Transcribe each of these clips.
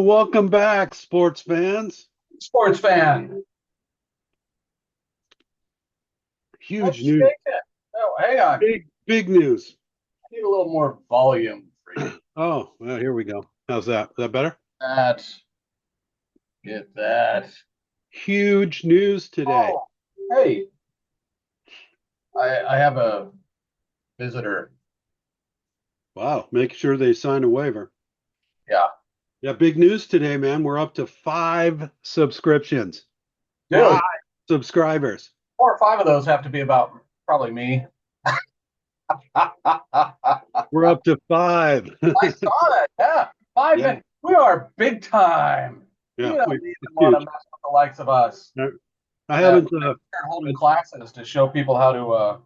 Welcome back, sports fans. Sports fan. Huge Let's news. shake it. Oh, hang on. I Big news. need a little more volume for you. Oh, well, here we go. How's that? Is that better? That. Get that. Huge news today. Oh, hey. I have a visitor. Wow, make sure they sign a waiver. Yeah. Yeah, big news today, man. We're up to 5 subscriptions, five Dude, subscribers. 4 or 5 of those have to be about probably me. I We're up to five. saw that. Yeah. Five Yeah, men. We are big time. yeah, You don't even it's want to huge. mess with the likes of us. I Yeah, haven't. we start holding classes to show people how to, I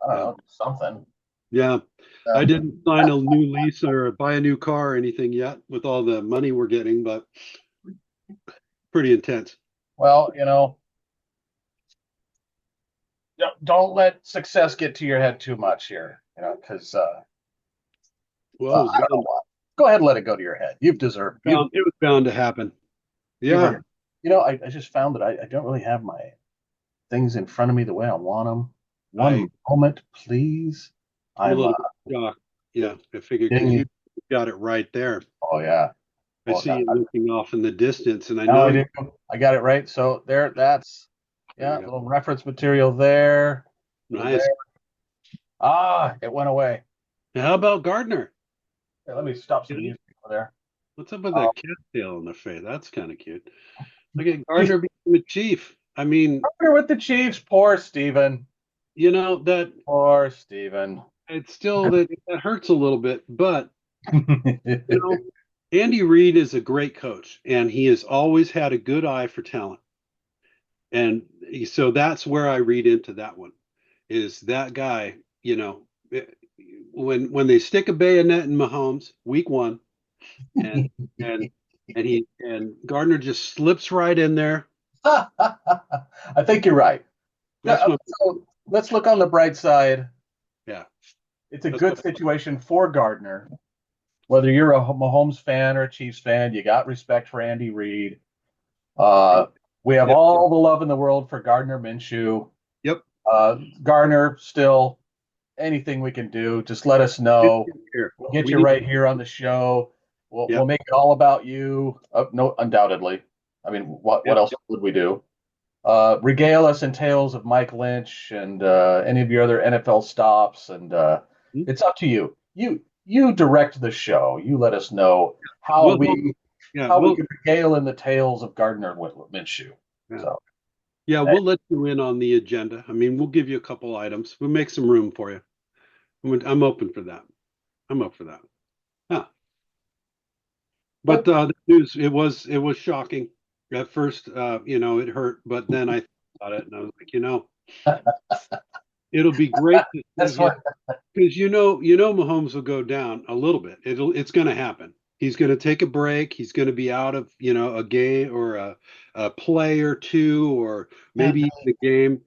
don't Yeah, know, do something. yeah. I Uh, didn't sign a new lease or buy a new car or anything yet with all the money we're getting, but pretty intense. well, don't let success get to your head too much here, because Well, I don't know what. Go ahead and let it go to your head. You've deserved. it was bound to happen. You've Yeah, earned. I just found that I don't really have my things in front of me the way I want them. I'm One moment, please. a I'm little bit shocked. Yeah, I figured getting because you. you got it right there. Oh yeah. I Oh see God. you looking off in the distance, and I Now know I you. do. I got it right. So there. That's There yeah. we go. Little reference material there. Little there. Nice. Ah, it went away. Now, how about Gardner? Here, let me stop some Yeah. music over there. What's up with Um, that cat tail on the face? That's kind of cute. Look at Gardner being a chief. I mean, Partner with the Chiefs. Poor Steven. that Poor Steven. it's still that hurts a little bit, but you know, Andy Reid is a great coach, and he has always had a good eye for talent. And so that's where I read into that one is that guy, when they stick a bayonet in Mahomes week one and and and Gardner just slips right in there. I think you're right. Yeah, That's when so let's look on the bright side. yeah, It's a that's good what situation for Gardner. Whether you're a Mahomes fan or a Chiefs fan, you got respect for Andy Reid. Uh, we have yep, all the love in the world for Gardner Minshew. yep. Gardner, still anything we can do, just let us know. Here. We'll get We you need right here on the show. We'll yep, make it all about you. No, undoubtedly. I mean, what yep, else would we do? Regale us in tales of Mike Lynch and any of your other NFL stops, and yep. it's up to you. You direct the show. You let us know how We'll we yeah, how we can regale in the tales of Gardner Minshew. yeah. So Yeah, hey, we'll let you in on the agenda. I mean, we'll give you a couple items. We'll make some room for you. I'm open for that. I'm up for that. Yeah. But but the news, it was shocking. At first, it hurt, but then I thought about it and I was like, it'll be great to see that's him what. because Mahomes will go down a little bit. It's going to happen. He's going to take a break. He's going to be out of, a game or a play or two, or maybe even a game,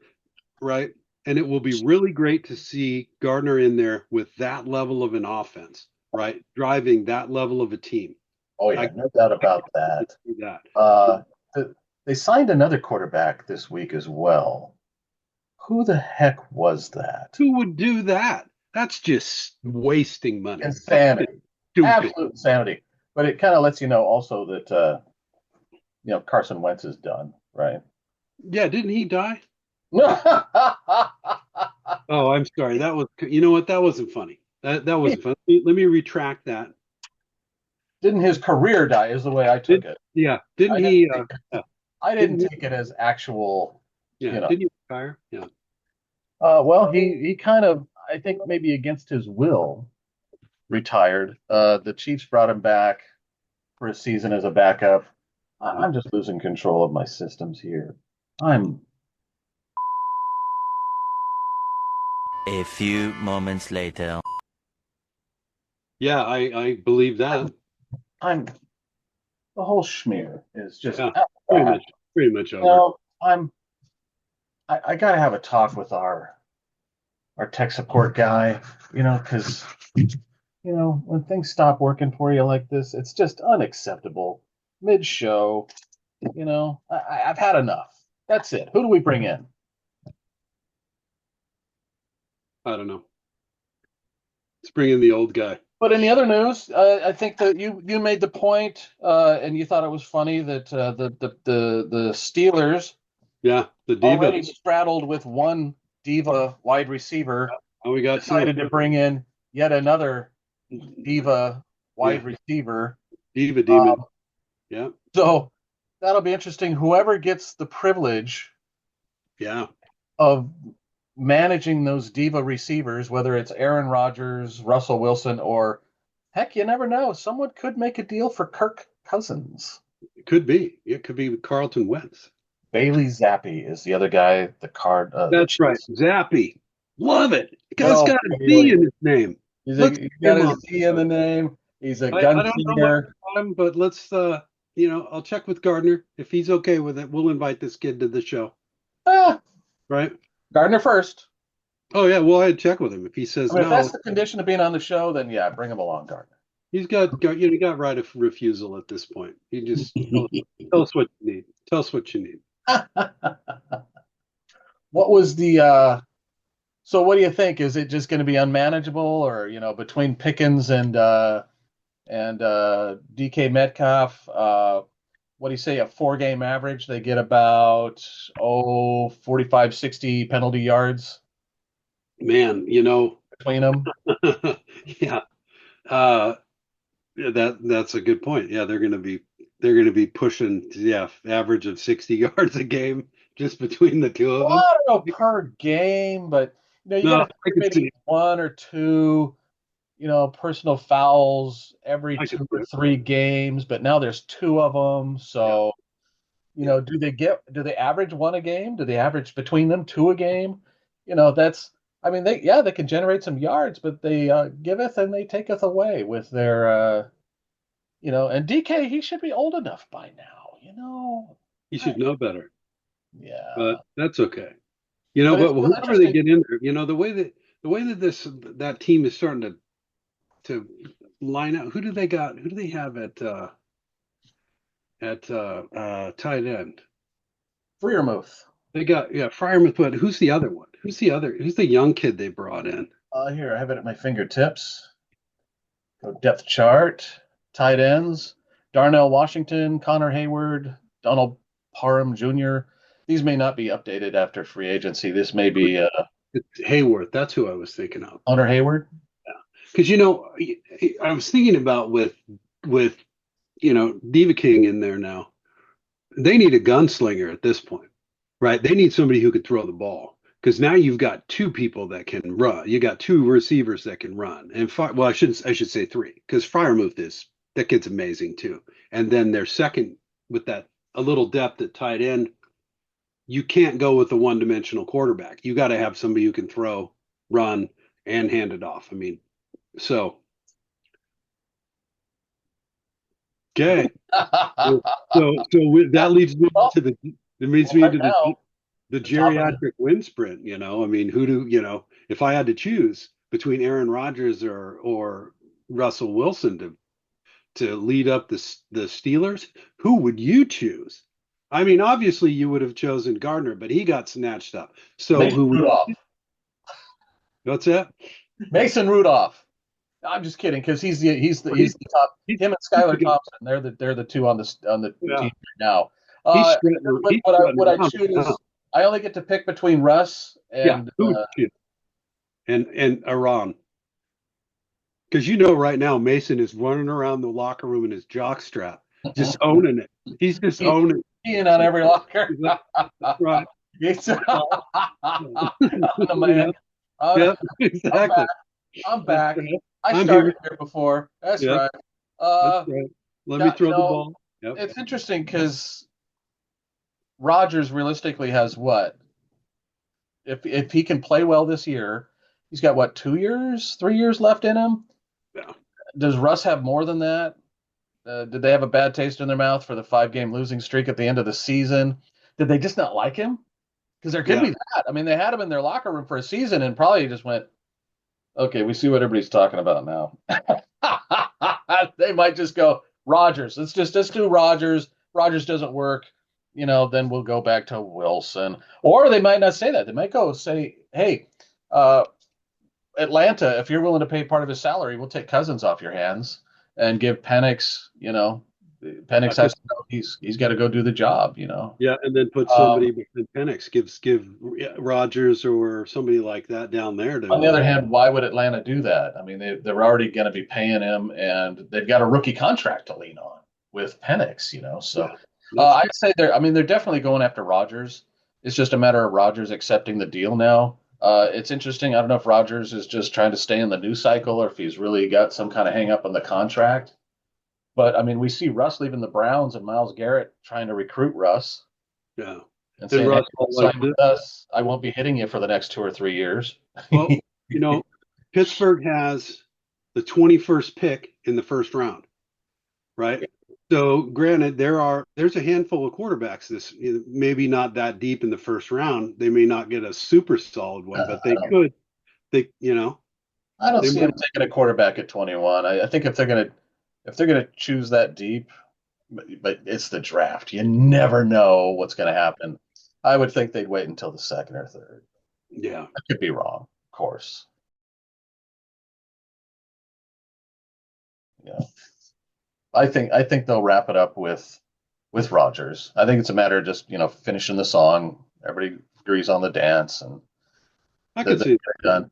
right? And it will be really great to see Gardner in there with that level of an offense, right? Driving that level of a team. Oh I yeah, no doubt I about can that. see that. Uh, they signed another quarterback this week as well. Who the heck was that? Who would do that? That's just wasting money. That's just Insanity, stupid. absolute insanity. But it kind of lets you know also that Carson Wentz is done, right? Yeah, didn't he die? Didn't Oh, I'm sorry. You know what? That wasn't funny. That wasn't funny. Let me retract that. his career die? Is the way I took it. Yeah, didn't I didn't he? take Yeah, I didn't didn't he? take it as actual, Yeah, you know. didn't he retire? Yeah. Well, he kind of, I think maybe against his will, retired. The Chiefs brought him back for a season as a backup. Uh-huh. I'm just losing control of my systems here. I'm A few moments later. Yeah, I believe that. I'm the whole schmear is just Yeah, out of pretty whack. much, pretty much You over. know, I got to have a talk with our tech support guy, because when things stop working for you like this, it's just unacceptable. Mid-show, I've had enough. That's it. Who do we bring in? I don't know. Let's bring in the old guy. But in the other news, I think that you made the point, and you thought it was funny that the Steelers Yeah, the diva. already straddled with one diva wide receiver, Oh, we got decided to bring in yet another diva wide receiver. Diva demon. Yeah. So that'll be interesting. Whoever gets the privilege Yeah. of managing those diva receivers, whether it's Aaron Rodgers, Russell Wilson, or heck, you never know. Someone could make a deal for Kirk Cousins. It could be. It could be Carlton Wentz. Bailey Zappi is the other guy, the card. That's right. Zappy. Love it. The guy's Oh, got a Bailey. Z in his name. He's got a Z in the name. He's a I don't know gunslinger. much about him, but let's I'll check with Gardner. If he's okay with it, we'll invite this kid to the show. Ah, Right? Gardner first. Oh yeah, well I'd check with him. If he says If no, that's the condition of being on the show, then yeah, bring him along, Gardner. he's got right of refusal at this point. You just tell us what you need. Tell us what you need. What was so what do you think? Is it just going to be unmanageable, or between Pickens and DK Metcalf, what do you say, a 4-game average? They get about 45, 60 penalty yards Man, between them. yeah. Uh that's a good point. Yeah, they're gonna be pushing average of 60 yards a game just between the two of Well, them. I don't know per game, but you No, got to I could maybe see. one or two, personal fouls every I could 2 or 3 games. But now there's 2 of them, Yeah. so do they average 1 a game? Do they average between them 2 a game? That's I mean they can generate some yards, but they giveth and they taketh away with their and DK, he should be old enough by now. You should know better, but Yeah. that's okay. But it's But real whoever they interesting. get in there, the way that that team is starting to line out. Who do they got? Who do they have at tight end? Freiermuth. They got Fryermuth, but who's the other one? Who's the other? Who's the young kid they brought in? Here, I have it at my fingertips. Go depth chart, tight ends, Darnell Washington, Connor Hayward, Donald Parham Jr. These may not be updated after free agency. This may be It's Hayworth. That's who I was thinking of. Connor Hayward. Because I was thinking about with Diva King in there now. They need a gunslinger at this point, right? They need somebody who could throw the ball because now you've got 2 people that can run. You got 2 receivers that can run, and I should say 3 because Fryermuth that kid's amazing too. And then their second with that a little depth at tight end, you can't go with a one-dimensional quarterback. You got to have somebody who can throw, run, and hand it off. I mean, so okay. That leads me Well, to right now, the the top of geriatric wind sprint. I mean, if I had to choose between Aaron Rodgers or Russell Wilson to lead up the Steelers, who would you choose? I mean, obviously you would have chosen Gardner, but he got snatched up. So Mason who would Rudolph. what's that? Mason Rudolph. I'm just kidding because he's the top. Him and Skylar Thompson, they're the 2 on the Yeah. team right now. He's Uh, strutting, but he's what I strutting around. choose, I only get to pick between Russ Yeah, and who would you choose? And Iran. Because right now Mason is running around the locker room in his jock strap, just owning it. He's just owning Ian on every locker. it. Right. He's I'm the man. Yeah, exactly. I'm back. That's right. I I'm started here before. That's Yeah. right. That's right. Let me throw the ball. Yep. It's interesting because Rodgers realistically has what? If he can play well this year, he's got what, 2 years, 3 years left in him? Yeah. Does Russ have more than that? Did they have a bad taste in their mouth for the 5-game losing streak at the end of the season? Did they just not like him? Because there could be that. I mean, they had him in their locker room for a season and probably just went, Okay, we see what everybody's talking about now. They might just go Rodgers. Let's do Rodgers. Rodgers doesn't work, then we'll go back to Wilson. Or they might not say that. They might go say, hey, uh, Atlanta, if you're willing to pay part of his salary, we'll take Cousins off your hands and give I Penix could, has to know he's got to go do the job. yeah, and then put Um, somebody behind Penix, give Rodgers or somebody like that down there on the to other hand, why would Atlanta do that? I mean, they're already going to be paying him, and they've got a rookie contract to lean on with Penix. So yeah, that's I'd say they're definitely going after Rodgers. It's just a matter of Rodgers accepting the deal now. It's interesting. I don't know if Rodgers is just trying to stay in the news cycle or if he's really got some kind of hang up on the contract. But I mean, we see Russ leaving the Browns and Myles Garrett trying to recruit Russ yeah. and And saying, "Hey, Russell like sign this. with us. I won't be hitting you for the next 2 or 3 years." Well, you know, Pittsburgh has the 21st pick in the first round, right? So, granted, there's a handful of quarterbacks maybe not that deep in the first round. They may not get a super solid one, but I they don't. could. I don't They see him might. taking a quarterback at 21. I think if they're gonna choose that deep, but it's the draft. You never know what's going to happen. I would think they'd wait until the second or third. Yeah, I could be wrong, of course. Yeah, I think they'll wrap it up with Rodgers. I think it's a matter of just finishing the song. Everybody agrees on the dance, and I they're, could they're see. done.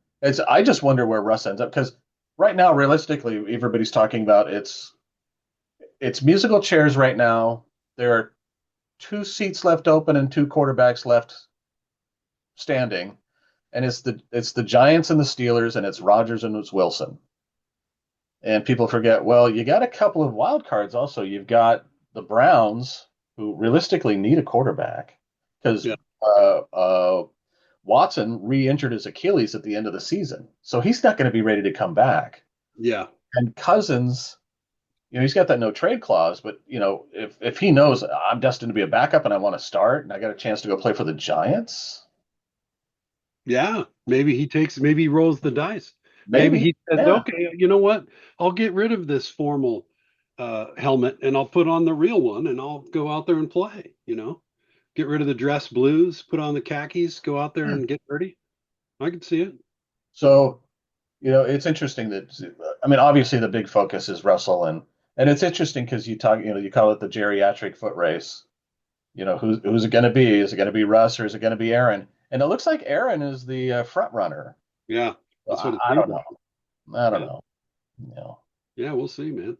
I just wonder where Russ ends up because right now, realistically, everybody's talking about it's musical chairs right now. There are two seats left open and two quarterbacks left standing, and it's the Giants and the Steelers, and it's Rodgers and it's Wilson. And people forget, well, you got a couple of wild cards also. You've got the Browns, who realistically need a quarterback because Yeah, Watson re-injured his Achilles at the end of the season, so he's not going to be ready to come back. yeah, And Cousins, he's got that no trade clause, but if he knows I'm destined to be a backup and I want to start and I got a chance to go play for the Giants, yeah. Maybe he rolls the dice. Maybe maybe, he says, yeah. okay, you know what? I'll get rid of this formal helmet and I'll put on the real one and I'll go out there and play. Get rid of the dress blues, put on the khakis, go out there and get dirty. I can see it. So, it's interesting that I mean, obviously the big focus is Russell, and it's interesting because you call it the geriatric foot race. Who's it going to be? Is it going to be Russ or is it going to be Aaron? And it looks like Aaron is the front runner. Yeah, So that's what it I seems don't like. know. I don't Yeah, know. You know, yeah, we'll see, man.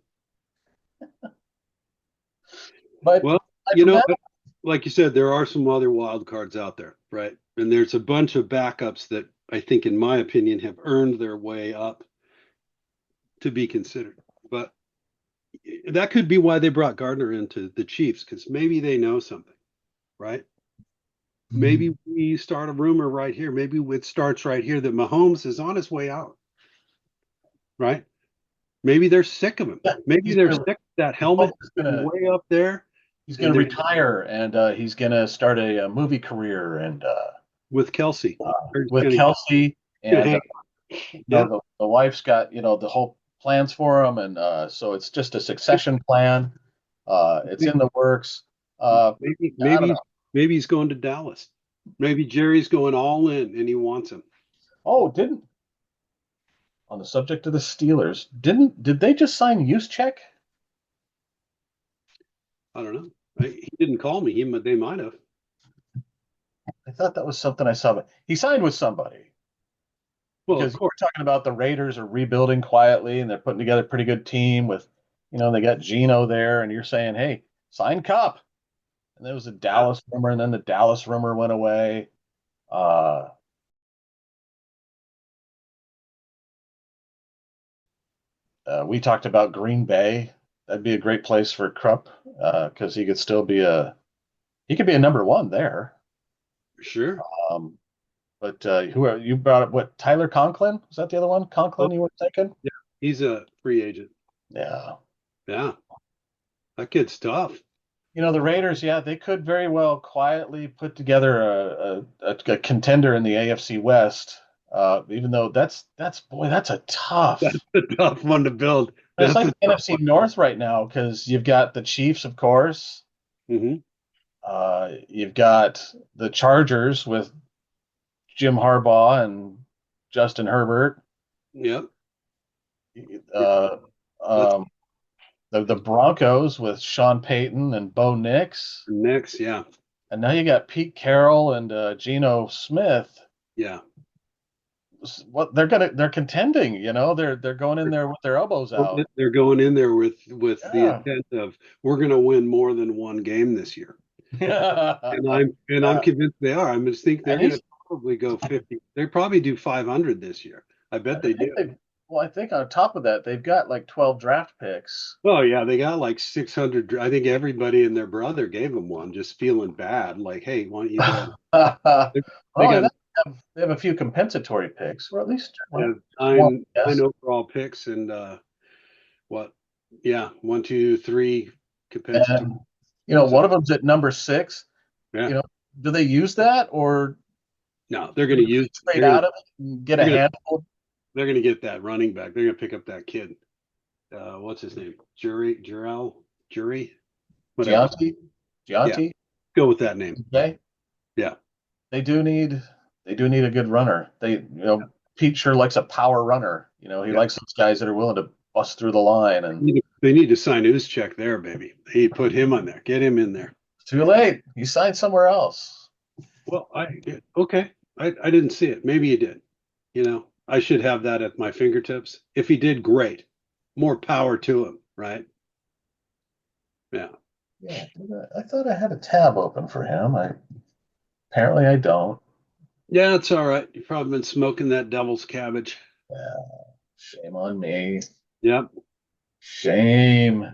but Well, aside you from know, that, like you said, there are some other wild cards out there, right? And there's a bunch of backups that I think, in my opinion, have earned their way up to be considered. But that could be why they brought Gardner into the Chiefs, because maybe they know something, right? Maybe we start a rumor right here. Maybe it starts right here that Mahomes is on his way out, right? Maybe they're sick of him. yeah, Maybe they're sick of that helmet Mahomes is gonna way up there, he's and gonna they're retire and he's gonna start a movie career and with Kelsey. They're just with gonna, Kelsey and hang. Yeah, the wife's got the whole plans for him, and so it's just a succession plan. It's in the works. maybe I don't maybe know. maybe he's going to Dallas. Maybe Jerry's going all in and he wants him. Oh, didn't on the subject of the Steelers, did they just sign Juszczyk? I don't know. He didn't call me. They might have. I thought that was something I saw, but he signed with somebody Well, of because course. you're talking about the Raiders are rebuilding quietly and they're putting together a pretty good team with, they got Geno there, and you're saying, hey, sign Cup. And there was a Yeah. Dallas rumor, and then the Dallas rumor went away. Uh, we talked about Green Bay. That'd be a great place for Krupp because he could be a number one there. Sure. Um, but who are you brought up? What Tyler Conklin? Was that the other one? Oh, Conklin you were thinking? yeah. He's a free agent. Yeah. Yeah. That kid's tough. The Raiders, yeah, they could very well quietly put together a contender in the AFC West Even though that's a That's tough. a tough one to build. It's That's like a the tough NFC one. North right now because you've got the Chiefs, of course. Hmm. You've got the Chargers with Jim Harbaugh and Justin Herbert. Yep. Uh, That's um, the Broncos with Sean Payton and Bo Nix, next. Yeah. and now you got Pete Carroll and Geno Smith. Yeah. What they're contending, they're going in there with their elbows out. They're going in there with the Yeah. intent of we're going to win more than one game this year, and I'm Yeah. convinced they are. I just think they're And going he's to probably go 50. They probably do 500 this year. I I bet they think do. they well, I think on top of that, they've got like 12 draft picks. Oh yeah, they got like 600. I think everybody and their brother gave them one, just feeling bad. Like, hey, why don't you go? Well, They got they have a few compensatory picks, or at least uh, one, nine yes. overall picks and what? Yeah, one, two, three compensatory. And So one of them's at number 6. yeah, You know, do they use that or no, they're do going to they use. trade out of it and get a They're going to handful? they're going to get that running back. They're going to pick up that kid. What's his name? Jury, whatever. Gianti, Yeah, Gianti. go with that name. Okay, Yeah, they do need a good runner. Pete sure likes a power runner. He yeah. likes those guys that are willing to bust through the line. And They need to sign Check there, baby. He put him on there. Get him in there. too late. He signed somewhere else. Well, okay. I didn't see it. Maybe he did. I should have that at my fingertips. If he did, great. More power to him, right? Yeah. Yeah, I thought I had a tab open for him. Apparently I don't. Yeah, it's all right. You've probably been smoking that devil's cabbage. Yeah, shame on me. Yep. Shame.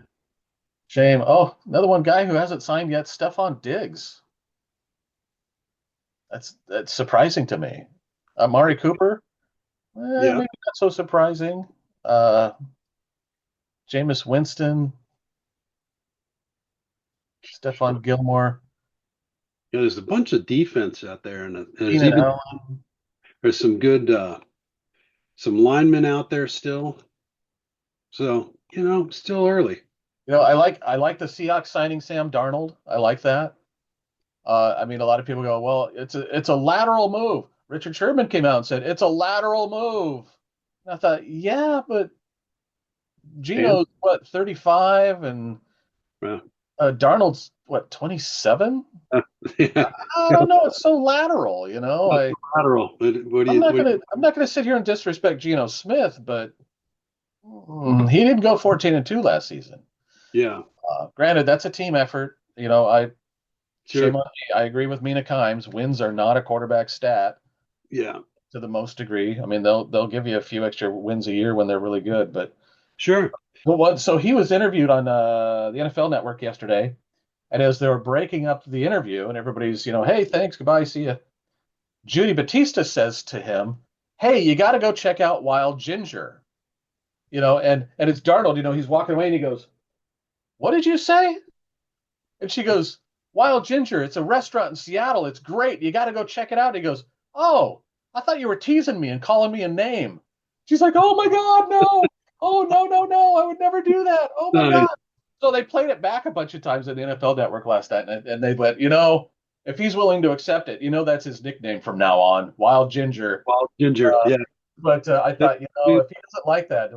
Shame. Oh, another one guy who hasn't signed yet, Stephon Diggs. That's surprising to me. Amari Cooper, Yeah. maybe not so surprising. Uh, Jameis Winston, Stephon Gilmore, There's a bunch of defense out there, and Keenan Allen. there's some good some linemen out there still. So still early. I like the Seahawks signing Sam Darnold. I like that. I mean, a lot of people go, well, it's a lateral move. Richard Sherman came out and said it's a lateral move. And I thought, yeah, but And Geno's what 35 and well, Darnold's what 27. yeah, I don't know. It's so lateral, lateral. What do I'm you? not gonna I'm not gonna sit here and disrespect Geno Smith, but he didn't go 14-2 last season. Yeah, Granted, that's a team effort. I shame sure. on me. I agree with Mina Kimes. Wins are not a quarterback stat Yeah, to the most degree. I mean, they'll give you a few extra wins a year when they're really good. sure. So he was interviewed on the NFL Network yesterday, and as they were breaking up the interview, and everybody's hey, thanks, goodbye, see ya. Judy Batista says to him, "Hey, you got to go check out Wild Ginger." And it's Darnold. He's walking away and he goes, "What did you say?" And she goes, "Wild Ginger. It's a restaurant in Seattle. It's great. You got to go check it out." And he goes, "Oh, I thought you were teasing me and calling me a name." She's like, "Oh my God, no. Oh, no, no, no. I would never do that. Oh my Nice. God." So they played it back a bunch of times in the NFL Network last night. And they went, if he's willing to accept it, that's his nickname from now on, Wild Ginger. Wild ginger. Yeah. But I That- thought, if he doesn't like that,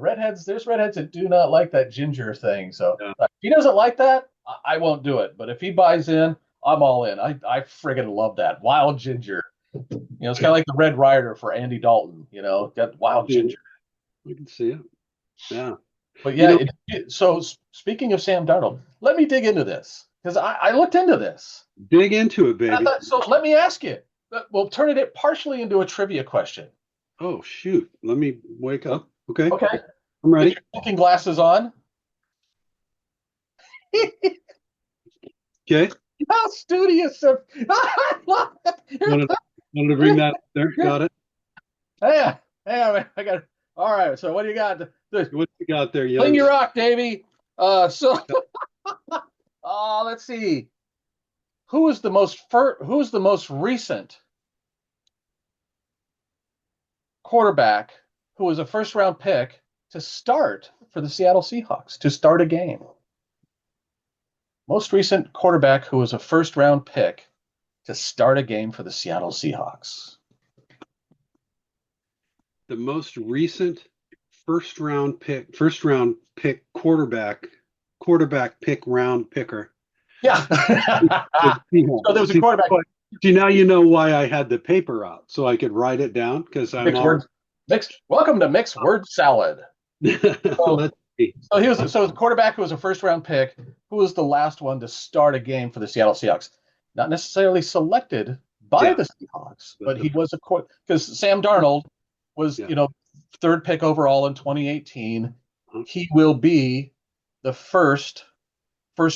there's redheads that do not like that ginger thing. So yeah. if he doesn't like that, I won't do it. But if he buys in, I'm all in. I friggin' love that wild ginger. It's kind of like the Red Rider for Andy Dalton. Got wild ginger. We can see it. Yeah. But You yeah, know, so speaking of Sam Darnold, let me dig into this because I looked into this. dig into it, I baby. thought, so let me ask you. We'll turn it partially into a trivia question. Oh shoot. Let me wake up. Okay. Okay. I'm Get ready. your thinking glasses on. Okay. How studious of I love it. Wanted to bring that up there. Got it. Hey, I got it. All right. So what do you got? What you got there, Sling young? your rock, Davey. So let's see. Who is the most recent quarterback who was a first-round pick to start for the Seattle Seahawks, to start a game. Most recent quarterback who was a first-round pick to start a game for the Seattle Seahawks. The most recent first round pick quarterback pick round picker. Yeah. So there was a quarterback. See, now you know why I had the paper out, so I could write it down, because I'm Welcome to Mick's Word Salad. Let's see. So the quarterback who was a first round pick, who was the last one to start a game for the Seattle Seahawks. Not necessarily selected by the Seahawks, but he was because Sam Darnold was, third pick overall in 2018. He will be the first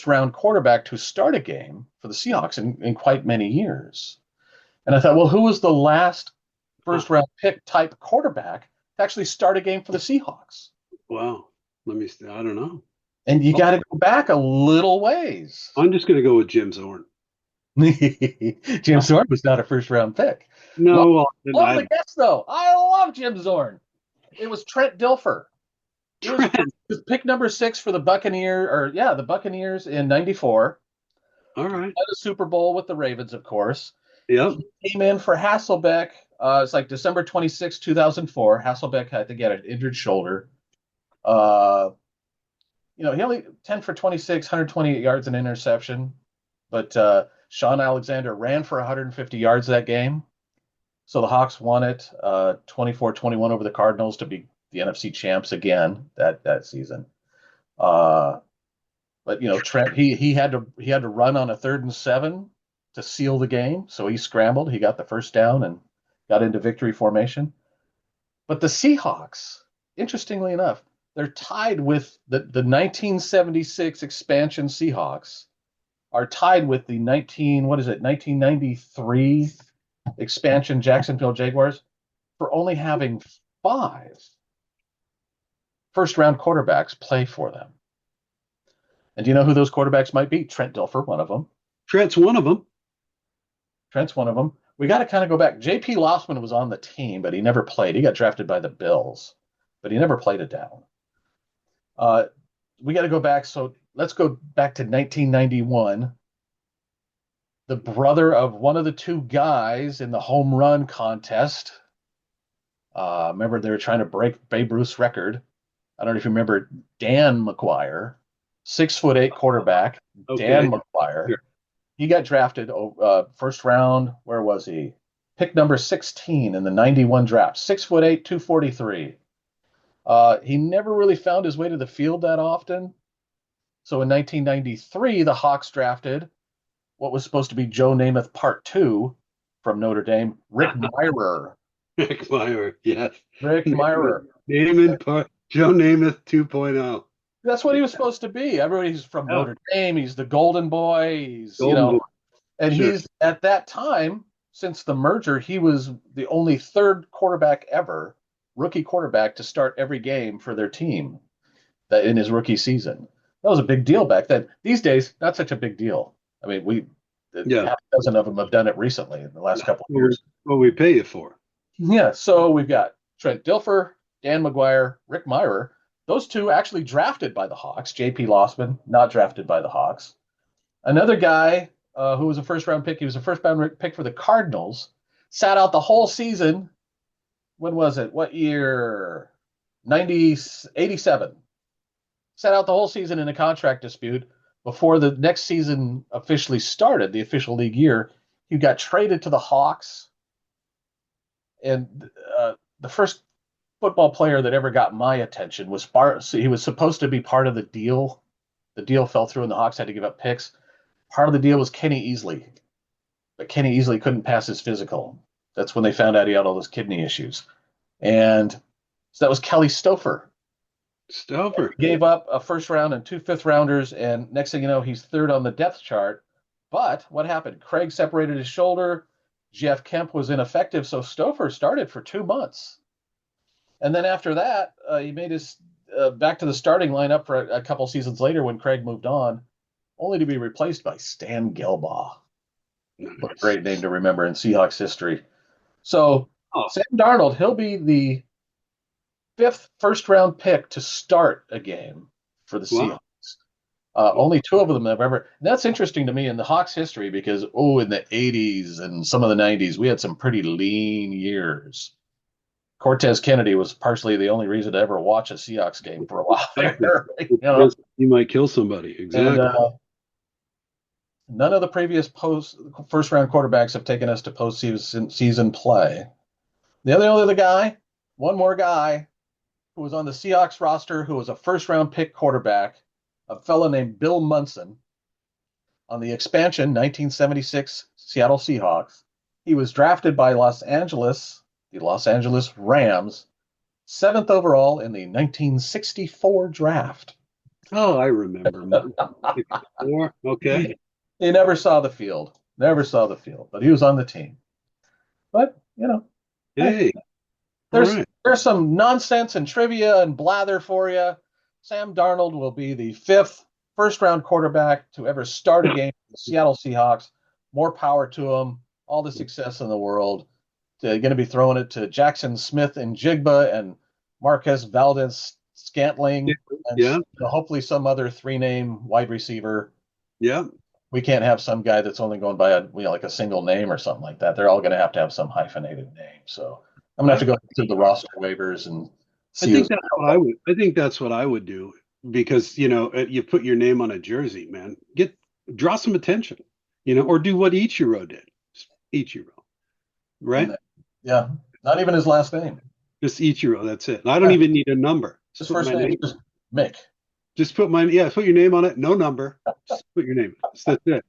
round quarterback to start a game for the Seahawks in quite many years. And I thought, well, who was the last first round pick type quarterback to actually start a game for the Seahawks? Wow. Let me see. I don't know. And you got to go back a little ways. I'm just going to go with Jim Zorn. Jim Zorn was not a first round pick. No. Love the guess, though. I love Jim Zorn. It was Trent Dilfer. He was pick number 6 for the Buccaneers in '94. All right. Had a Super Bowl with the Ravens, of course. Yep. He came in for Hasselbeck. It's like December 26, 2004. Hasselbeck had to get an injured shoulder. He only 10 for 26, 128 yards and interception. But Sean Alexander ran for 150 yards that game. So the Hawks won it 24-21 over the Cardinals to be the NFC champs again that season. But Trent he had to run on a 3rd and 7 to seal the game. So he scrambled. He got the first down and got into victory formation. But the Seahawks, interestingly enough, they're tied with the 1976 expansion Seahawks are tied with the 1993 expansion Jacksonville Jaguars for only having 5 first-round quarterbacks play for them. And do you know who those quarterbacks might be? Trent Dilfer, one of them. Trent's one of them. We got to kind of go back. J.P. Lossman was on the team, but he never played. He got drafted by the Bills, but he never played it down. We got to go back. So let's go back to 1991. The brother of one of the 2 guys in the home run contest. Remember, they were trying to break Babe Ruth's record. I don't know if you remember Dan McGuire, 6'8" quarterback. Okay. Dan McGuire. Sure. He got drafted first round. Where was he? Pick number 16 in the 91 draft. 6'8", 243. He never really found his way to the field that often. So in 1993, the Hawks drafted what was supposed to be Joe Namath Part 2 from Notre Dame, Rick Mirer. Rick Mirer, yes. Rick Mirer. Joe Namath 2.0. That's what he was supposed to be. Everybody's from Notre Dame. He's the golden boy. Boy. And sure. He's at that time, since the merger, he was the only 3rd quarterback ever, rookie quarterback, to start every game for their team that in his rookie season. That was a big deal back then. These days, not such a big deal. I mean, half a dozen of them have done it recently in the last couple of years. What we pay you for. Yeah, so we've got Trent Dilfer, Dan McGuire, Rick Mirer. Those 2 actually drafted by the Hawks. J.P. Lossman, not drafted by the Hawks. Another guy who was a first-round pick, he was a first-round pick for the Cardinals, sat out the whole season. When was it? What year? 87. Sat out the whole season in a contract dispute. Before the next season officially started, the official league year, he got traded to the Hawks. And the first football player that ever got my attention was he was supposed to be part of the deal. The deal fell through and the Hawks had to give up picks. Part of the deal was Kenny Easley. But Kenny Easley couldn't pass his physical. That's when they found out he had all those kidney issues. And so that was Kelly Stouffer. Gave up a first round and 2 fifth-rounders, and next thing you know, he's 3rd on the depth chart. But what happened? Craig separated his shoulder. Jeff Kemp was ineffective, so Stouffer started for 2 months. And then after that, he made his back to the starting lineup for a couple seasons later when Craig moved on, only to be replaced by Stan Gelbaugh. What a great name to remember in Seahawks history. So Oh, Sam Darnold, he'll be the fifth first round pick to start a game for the wow. Seahawks. Only two of them have ever. That's interesting to me in the Hawks' history because, in the 80s and some of the 90s, we had some pretty lean years. Cortez Kennedy was partially the only reason to ever watch a Seahawks game for a while Exactly. there. You know? You might kill somebody. And Exactly. none of the previous first round quarterbacks have taken us to postseason play. The only other guy, one more guy, who was on the Seahawks roster, who was a first round pick quarterback, a fellow named Bill Munson on the expansion 1976 Seattle Seahawks. He was drafted by the Los Angeles Rams, seventh overall in the 1964 draft. Oh, I remember. 64. Okay. He never saw the field, but he was on the team. But, hey, Hey. All there's right. there's some nonsense and trivia and blather for you. Sam Darnold will be the fifth first round quarterback to ever start a game for the Seattle Seahawks. More power to him. All the success in the world. They're going to be throwing it to Jackson Smith and Jigba and Marquez Valdez Scantling and Yeah. hopefully some other three-name wide receiver. Yeah. We can't have some guy that's only going by like a single name or something like that. They're all going to have some hyphenated name. So I'm going to have to go through the roster waivers and I see think who's. that's what I would. I think that's what I would do because you put your name on a jersey, man. Draw some attention, or do what Ichiro did. Ichiro, right? Yeah, not even his last name. Just Ichiro. That's it. I don't even need a number. His Just put first my name name. is just Mick. Just put put your name on it. No number. Just put your name. That's it.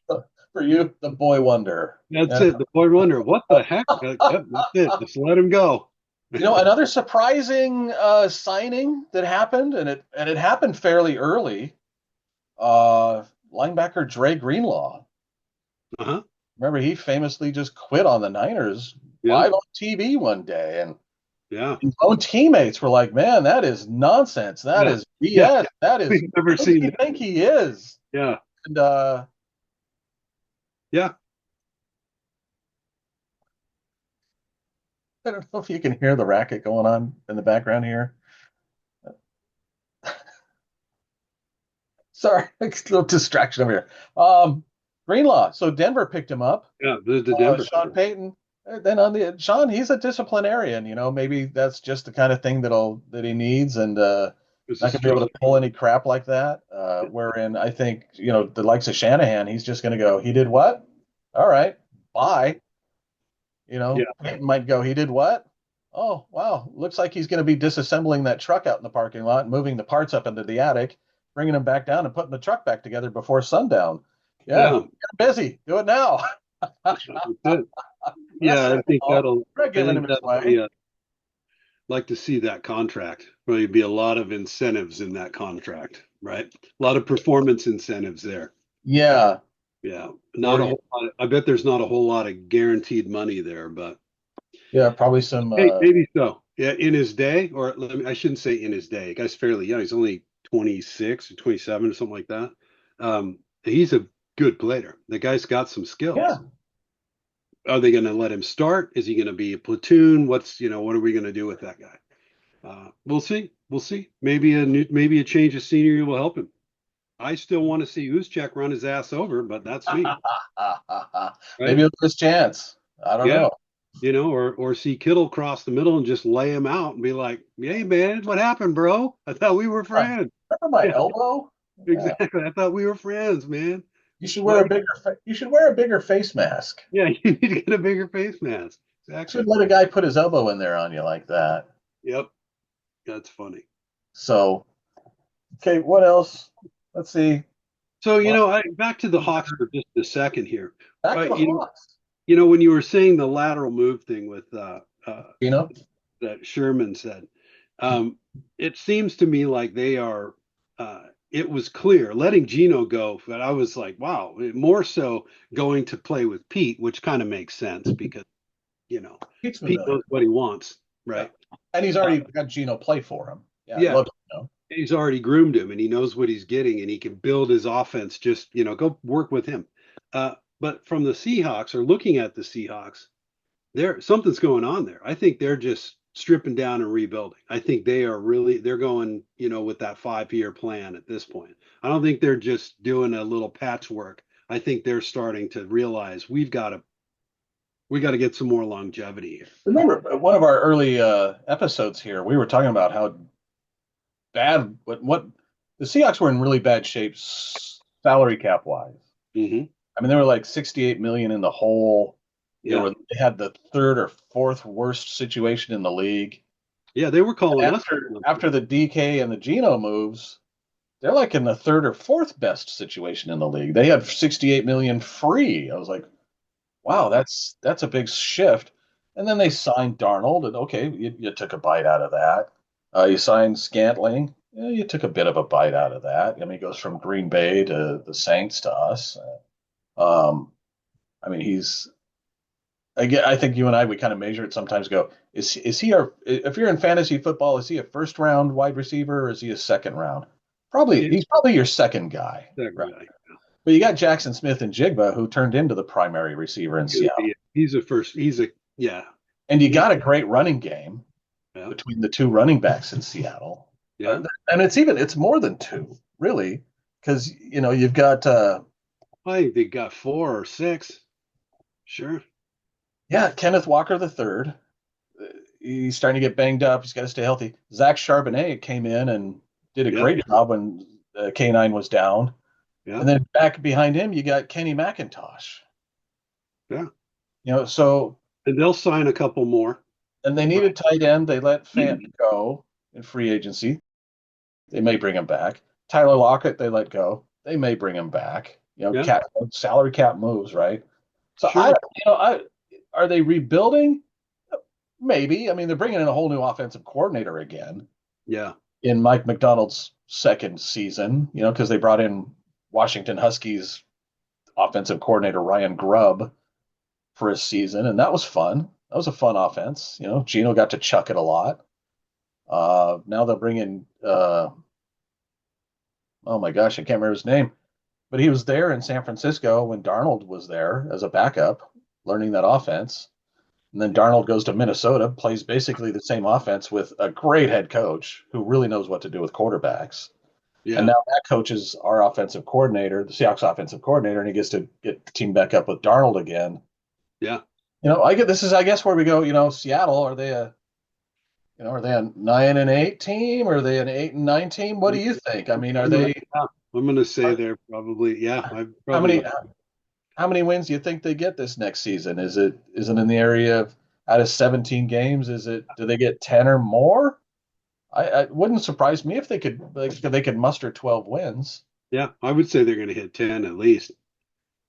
For you, the boy wonder. That's it. The boy wonder, what the heck? Yep, that's it. Just let him go. Another surprising signing that happened, and it happened fairly early. Linebacker Dre Greenlaw. Uh-huh. Remember, he famously just quit on the Niners Yeah. live on TV one day, and Yeah. his own teammates were like, "Man, that is nonsense. That is BS. Yeah. That is We've never who does seen he that. think he is?" Yeah. And Yeah. I don't know if you can hear the racket going on in the background here. Sorry, a little distraction over here. Greenlaw. So Denver picked him up. Yeah. The Denver. Sean Payton. Then on the Sean, he's a disciplinarian. Maybe that's just the kind of thing that he needs, and not going to be able to pull any crap like that. Wherein I think the likes of Shanahan, he's just going to go, "He did what? All right, bye." Payton might go, "He did what? Oh, wow. Looks like he's going to be disassembling that truck out in the parking lot, moving the parts up into the attic, bringing them back down, and putting the truck back together before sundown." Yeah. Get busy. Do it now. Yeah, I think that'll. We're not giving him his way. Like to see that contract. Probably be a lot of incentives in that contract, right? A lot of performance incentives there. Yeah. Yeah, not a whole lot. I bet there's not a whole lot of guaranteed money there, but yeah, probably some. Maybe so. Yeah, in his day, or I shouldn't say in his day. The guy's fairly young. He's only 26 or 27 or something like that. He's a good player. The guy's got some skills. Yeah. Are they going to let him start? Is he going to be a platoon? What are we going to do with that guy? We'll see. We'll see. Maybe a change of scenery will help him. I still want to see Juszczyk run his ass over, but that's me. Right? Maybe it's his chance. I don't know. Or see Kittle cross the middle and just lay him out and be like, "Hey man, what happened, bro? I thought we were friends." Remember my elbow? Exactly. Yeah. I thought we were friends, man. You should wear a bigger face mask. Yeah, you need to get a bigger face mask. Exactly. Should let a guy put his elbow in there on you like that. Yep. That's funny. So, okay, what else? Let's see. So, back to the Hawks for just a second here. Back to the Hawks. When you were saying the lateral move thing with that Sherman said, it seems to me like they are it was clear letting Gino go, but I was like, wow, more so going to play with Pete, which kind of makes sense because Pete knows what he wants, right? Yeah. And he's already got Gino play for him. Yeah. He's already groomed him and he knows what he's getting and he can build his offense. Just, go work with him. But from the Seahawks, or looking at the Seahawks, something's going on there. I think they're just stripping down and rebuilding. I think they're going, with that 5-year plan at this point. I don't think they're just doing a little patchwork. I think they're starting to realize we got to get some more longevity here. Remember one of our early episodes here, we were talking about how bad what the Seahawks were in really bad shape salary cap wise. Mm-hmm. I mean, they were like 68 million in the hole. Yeah. They had the third or fourth worst situation in the league. Yeah, they were calling us. After the DK and the Geno moves, they're like in the third or fourth best situation in the league. They had 68 million free. I was like, wow, that's a big shift. And then they signed Darnold, and okay, you took a bite out of that. You signed Scantling. Yeah, you took a bit of a bite out of that. I mean, he goes from Green Bay to the Saints to us. I mean, I think you and I, we kind of measure it sometimes. Go, is he if you're in fantasy football, is he a first round wide receiver or is he a second round? He's probably your second guy. Right? But you got Jackson Smith and Jigba who turned into the primary receiver in Seattle. Yeah. And you got a great running game between the two running backs in Seattle. Yeah. And it's more than two, really, because you've got I think they got 4 or 6. Sure. Yeah, Kenneth Walker the third. He's starting to get banged up. He's got to stay healthy. Zach Charbonnet came in and did a great job when K9 was down. Yeah. And then back behind him, you got Kenny McIntosh. Yeah. And they'll sign a couple more. And they need a tight end. They let Fant go in free agency. They may bring him back. Tyler Lockett, they let go. They may bring him back. Salary cap moves, right? So sure. Are they rebuilding? Maybe. I mean, they're bringing in a whole new offensive coordinator again. Yeah. In Mike McDonald's second season, because they brought in Washington Huskies offensive coordinator Ryan Grubb for a season, and that was fun. That was a fun offense. Geno got to chuck it a lot. Now they'll bring in oh my gosh, I can't remember his name, but he was there in San Francisco when Darnold was there as a backup, learning that offense. And then Darnold goes to Minnesota, plays basically the same offense with a great head coach who really knows what to do with quarterbacks. Yeah. And now that coach is our offensive coordinator, the Seahawks offensive coordinator, and he gets to get the team back up with Darnold again. Yeah. I guess where we go, Seattle, are they a 9-8 team? Or are they an 8-9 team? What do you think? I mean, are they? I'm going to say they're probably, yeah. How many wins do you think they get this next season? Is it in the area of out of 17 games? Do they get 10 or more? I wouldn't surprise me if they could muster 12 wins. Yeah, I would say they're going to hit 10 at least.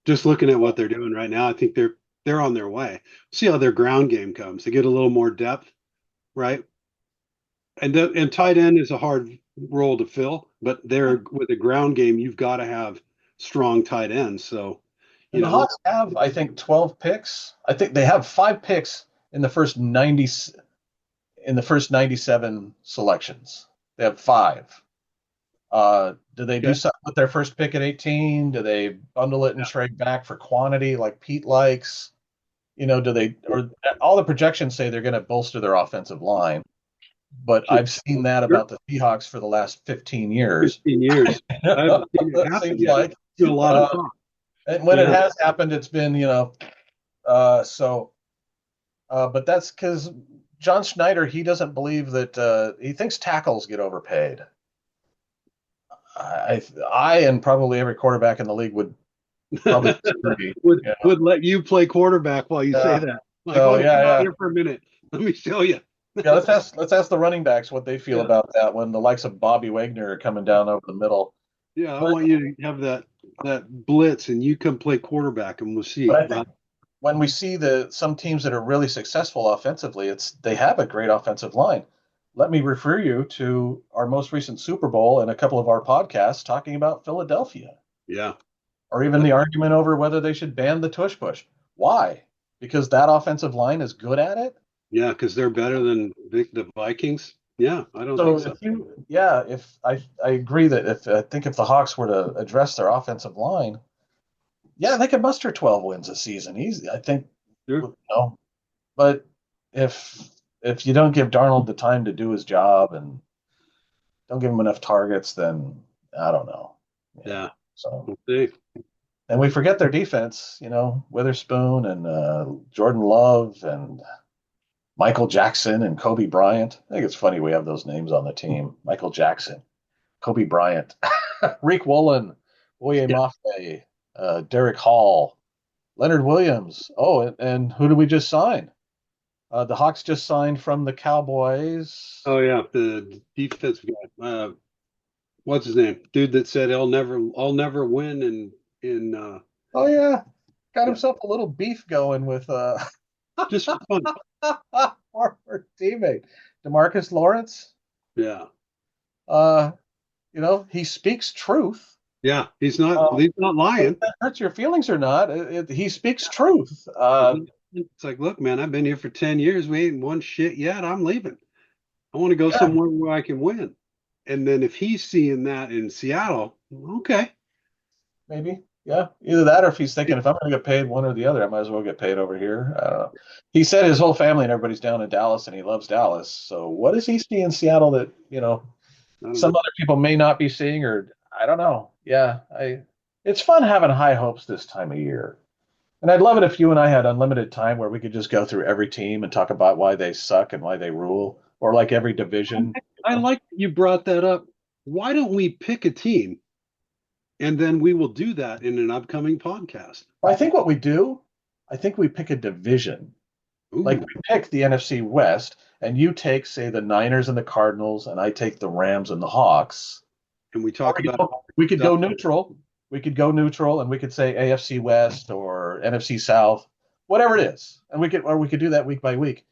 Just looking at what they're doing right now, I think they're on their way. See how their ground game comes. They get a little more depth, right? And tight end is a hard role to fill, but with a ground game, you've got to have strong tight ends. So. The Hawks have, I think, 12 picks. I think they have 5 picks in the first 97 selections. They have 5. Do they do something with their first pick at 18? Do they bundle it and trade back for quantity like Pete likes? Or all the projections say they're going to bolster their offensive line. But I've seen that about the Seahawks for the last 15 years. 15 years. I've seen it happen. Like a lot of fun. And when it has happened, it's been, but that's because John Schneider, he doesn't believe that he thinks tackles get overpaid. I and probably every quarterback in the league would probably disagree, would let you play quarterback while you say that. Here for a minute. Let me show you. Let's ask the running backs what they feel about that when the likes of Bobby Wagner are coming down over the middle. Yeah, I want you to have that blitz and you come play quarterback and we'll see. But I think when we see some teams that are really successful offensively, they have a great offensive line. Let me refer you to our most recent Super Bowl and a couple of our podcasts talking about Philadelphia. Yeah. Or even the argument over whether they should ban the tush push. Why? Because that offensive line is good at it? Yeah, because they're better than the Vikings. Yeah, I don't think so. If I agree that if the Hawks were to address their offensive line, they could muster 12 wins a season easy. I think, sure. But if you don't give Darnold the time to do his job and don't give him enough targets, then I don't know. Yeah. Yeah. So We'll see. and we forget their defense, Witherspoon and Jordan Love and Michael Jackson and Kobe Bryant. I think it's funny we have those names on the team. Michael Jackson, Kobe Bryant, Rick Woolen, Boye Yeah. Mafe, Derek Hall, Leonard Williams. Oh, and who did we just sign? The Hawks just signed from the Cowboys. Oh yeah, the defensive guy. What's his name? Dude that said I'll never win in Oh yeah, got yeah, himself a little beef going with just for fun. former teammate Demarcus Lawrence. Yeah. Uh, he speaks truth. Yeah. He's not Um, whether lying. that hurts your feelings or not, he speaks truth. It's like, look, man, I've been here for 10 years. We ain't won shit yet. I'm leaving. I want to go Yeah, somewhere where I can win. And then if he's seeing that in Seattle, okay. maybe. Yeah, either that or if he's thinking if I'm going to get paid one or the other, I might as well get paid over here. I don't know. He said his whole family and everybody's down in Dallas and he loves Dallas. So what does he see in Seattle that, I don't some know. other people may not be seeing, or I don't know. Yeah, it's fun having high hopes this time of year. And I'd love it if you and I had unlimited time where we could just go through every team and talk about why they suck and why they rule, or like every division. I like that you brought that up. Why don't we pick a team and then we will do that in an upcoming podcast? I think what we do, I think we pick a division. Like Ooh, we pick the NFC West, and you take, say, the Niners and the Cardinals, and I take the Rams and the Hawks. and we Or talk about we could stuff. go neutral. We could go neutral, and we could say AFC West or NFC South, whatever it is, and we could do that week by week.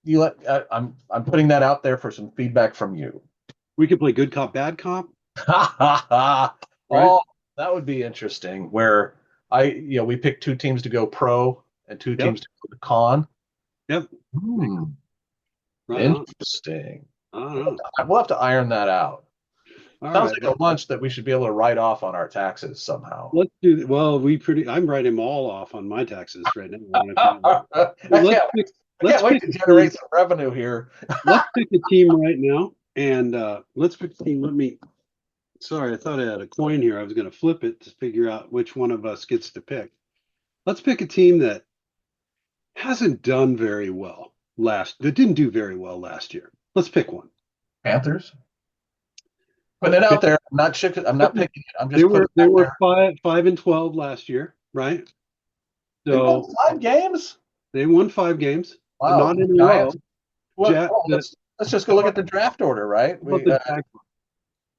I'm putting that out there for some feedback from you. We could play good cop, bad cop, right? Oh, that would be interesting. Where we pick two teams to go pro and two Yep. teams to go con. Yep. Hmm, Right on. interesting. I don't know. We'll have to iron that out. All Sounds right. like a lunch that we should be able to write off on our taxes somehow. Let's do well, I'm writing them all off on my taxes right now. I Let's can't, pick I let's can't wait pick to a generate team. some revenue here. Let's pick a team right now. And let's pick a team. Sorry, I thought I had a coin here. I was going to flip it to figure out which one of us gets to pick. Let's pick a team that hasn't done very well that didn't do very well last year. Let's pick one. Panthers. Putting it out there. I'm not picking it. I'm just They putting it they out were there. 5-12 last year, right? They won So 5 games. they won 5 games, but Wow. not in a row. Giants. Well, Ja- the- let's just go look at the draft order, right? how about the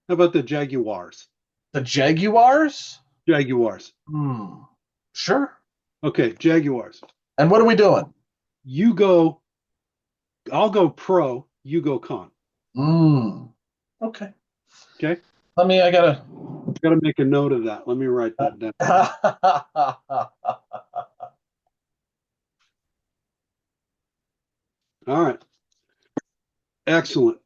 how about the Jaguars? The Jaguars. Jaguars. Sure. Okay, Jaguars. And what are we doing? You go. I'll go pro. You go con. Okay. Okay. I gotta. Got to make a note of that. Let me write that down. All right. Excellent.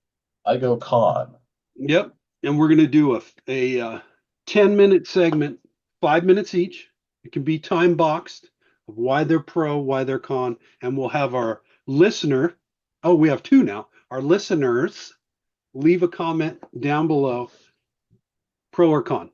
I go con. Yep. And we're going to do a 10-minute segment, 5 minutes each. It can be time boxed of why they're pro, why they're con, and we'll have our listener. Oh, we have two now. Our listeners leave a comment down below, pro or con,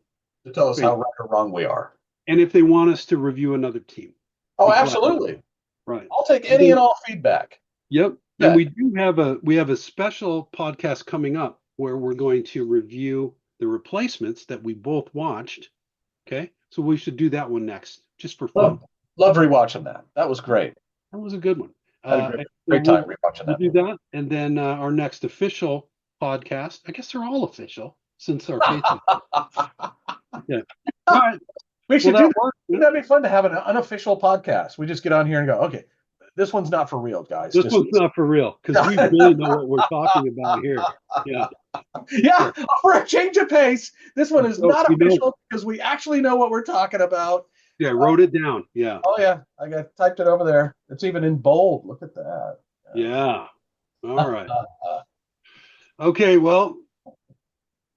To tell us how right or wrong we are. and if they want us to review another team. Oh, absolutely. Right. I'll take any and all feedback. Yep. Yeah. And we have a special podcast coming up where we're going to review the replacements that we both watched. Okay. So we should do that one next, just for fun. Love rewatching that. That was great. That was a good one. Had a great time rewatching We'll that. do that. And then our next official podcast, I guess they're all official since our Patreon. Yeah. All right. We should Well, do that that. worked. Wouldn't that be fun to have an unofficial podcast? We just get on here and go, okay, this one's not for real, guys. This one's not for real because we really know what we're talking about here. Yeah. Yeah, for a change of pace, this one is not we know. official because we actually know what we're talking about. Yeah, I wrote it down. Yeah. Oh yeah, I got typed it over there. It's even in bold. Look at that. Yeah. All right. Okay, well,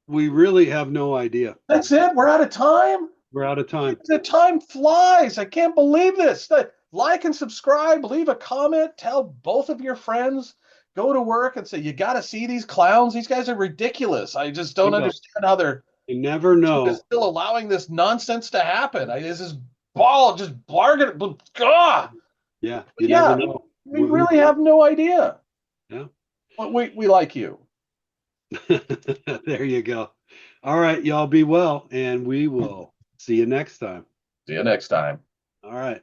we really have no idea. That's it. We're out of time. We're out of time. The time flies. I can't believe this. like and subscribe, leave a comment, tell both of your friends, go to work and say, you got to see these clowns. These guys are ridiculous. I just don't Bingo. understand how they're You never know. still allowing this nonsense to happen. This is ball just bargain. God. Yeah, you never Yeah, know. we really have no idea. Yeah. But we like you. There you go. All right, y'all be well, and we will see you next time. See you next time. All right.